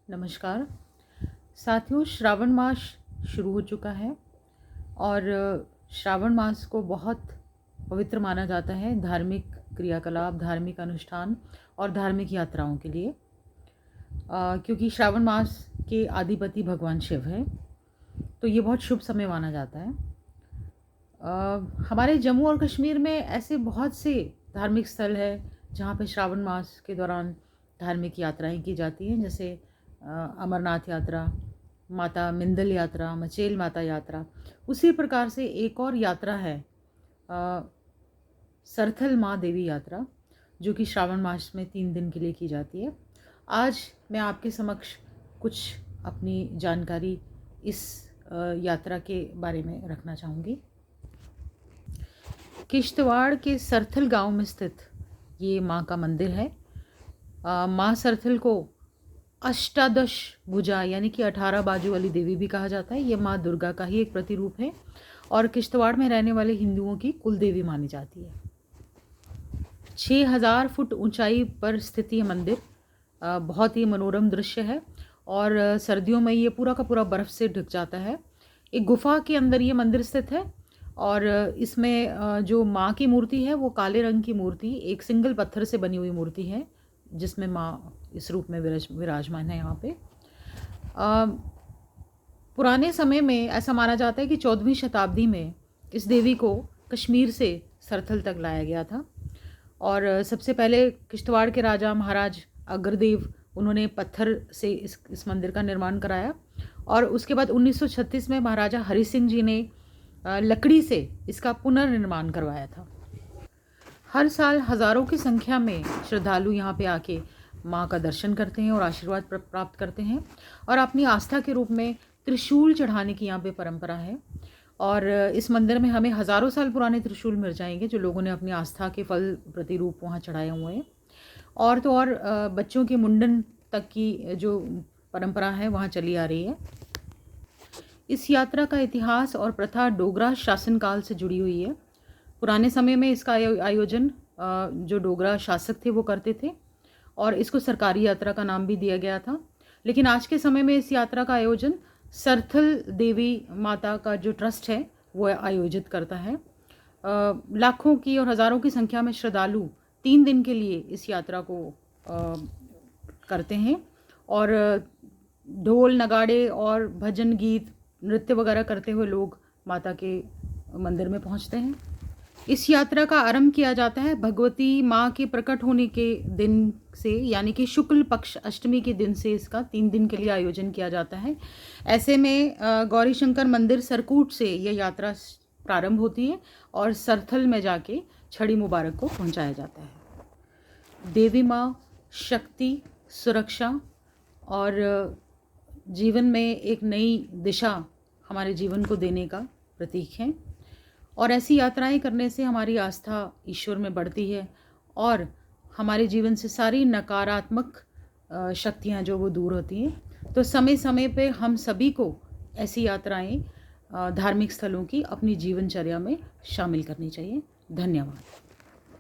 नमस्कार साथियों, श्रावण मास शुरू हो चुका है और श्रावण मास को बहुत पवित्र माना जाता है धार्मिक क्रियाकलाप, धार्मिक अनुष्ठान और धार्मिक यात्राओं के लिए, क्योंकि श्रावण मास के अधिपति भगवान शिव है, तो ये बहुत शुभ समय माना जाता है। हमारे जम्मू और कश्मीर में ऐसे बहुत से धार्मिक स्थल है जहाँ पे श्रावण मास के दौरान धार्मिक यात्राएं की जाती हैं, जैसे अमरनाथ यात्रा, माता मिंदल यात्रा, मचेल माता यात्रा। उसी प्रकार से एक और यात्रा है सरथल माँ देवी यात्रा, जो कि श्रावण मास में 3 दिन के लिए की जाती है। आज मैं आपके समक्ष कुछ अपनी जानकारी इस यात्रा के बारे में रखना चाहूँगी। किश्तवाड़ के सरथल गांव में स्थित ये माँ का मंदिर है। माँ सरथल को अष्टादश भुजा यानी कि 18 बाजू वाली देवी भी कहा जाता है। ये माँ दुर्गा का ही एक प्रतिरूप है और किश्तवाड़ में रहने वाले हिंदुओं की कुल देवी मानी जाती है। 6000 फुट ऊंचाई पर स्थित ये मंदिर बहुत ही मनोरम दृश्य है और सर्दियों में ये पूरा का पूरा बर्फ़ से ढक जाता है। एक गुफा के अंदर ये मंदिर स्थित है और इसमें जो माँ की मूर्ति है वो काले रंग की मूर्ति, एक सिंगल पत्थर से बनी हुई मूर्ति है, जिसमें माँ इस रूप में विराजमान है। यहाँ पे पुराने समय में ऐसा माना जाता है कि 14वीं शताब्दी में इस देवी को कश्मीर से सरथल तक लाया गया था और सबसे पहले किश्तवाड़ के राजा महाराज अग्रदेव, उन्होंने पत्थर से इस मंदिर का निर्माण कराया और उसके बाद 1936 में महाराजा हरि सिंह जी ने लकड़ी से इसका पुनर्निर्माण करवाया था। हर साल हज़ारों की संख्या में श्रद्धालु यहाँ पे आके माँ का दर्शन करते हैं और आशीर्वाद प्राप्त करते हैं और अपनी आस्था के रूप में त्रिशूल चढ़ाने की यहाँ पे परंपरा है। और इस मंदिर में हमें हज़ारों साल पुराने त्रिशूल मिल जाएंगे जो लोगों ने अपनी आस्था के फल प्रतिरूप वहाँ चढ़ाए हुए हैं। और तो और बच्चों के मुंडन तक की जो परंपरा है वहाँ चली आ रही है। इस यात्रा का इतिहास और प्रथा डोगरा शासनकाल से जुड़ी हुई है। पुराने समय में इसका आयोजन जो डोगरा शासक थे वो करते थे और इसको सरकारी यात्रा का नाम भी दिया गया था। लेकिन आज के समय में इस यात्रा का आयोजन सरथल देवी माता का जो ट्रस्ट है वो आयोजित करता है। लाखों की और हज़ारों की संख्या में श्रद्धालु 3 दिन के लिए इस यात्रा को करते हैं और ढोल नगाड़े और भजन गीत नृत्य वगैरह करते हुए लोग माता के मंदिर में पहुंचते हैं। इस यात्रा का आरंभ किया जाता है भगवती माँ के प्रकट होने के दिन से, यानी कि शुक्ल पक्ष अष्टमी के दिन से इसका 3 दिन के लिए आयोजन किया जाता है। ऐसे में गौरी शंकर मंदिर सरकूट से यह यात्रा प्रारंभ होती है और सरथल में जाके छड़ी मुबारक को पहुंचाया जाता है। देवी माँ शक्ति, सुरक्षा और जीवन में एक नई दिशा हमारे जीवन को देने का प्रतीक है और ऐसी यात्राएं करने से हमारी आस्था ईश्वर में बढ़ती है और हमारे जीवन से सारी नकारात्मक शक्तियां जो वो दूर होती हैं। तो समय समय पे हम सभी को ऐसी यात्राएं धार्मिक स्थलों की अपनी जीवनचर्या में शामिल करनी चाहिए। धन्यवाद।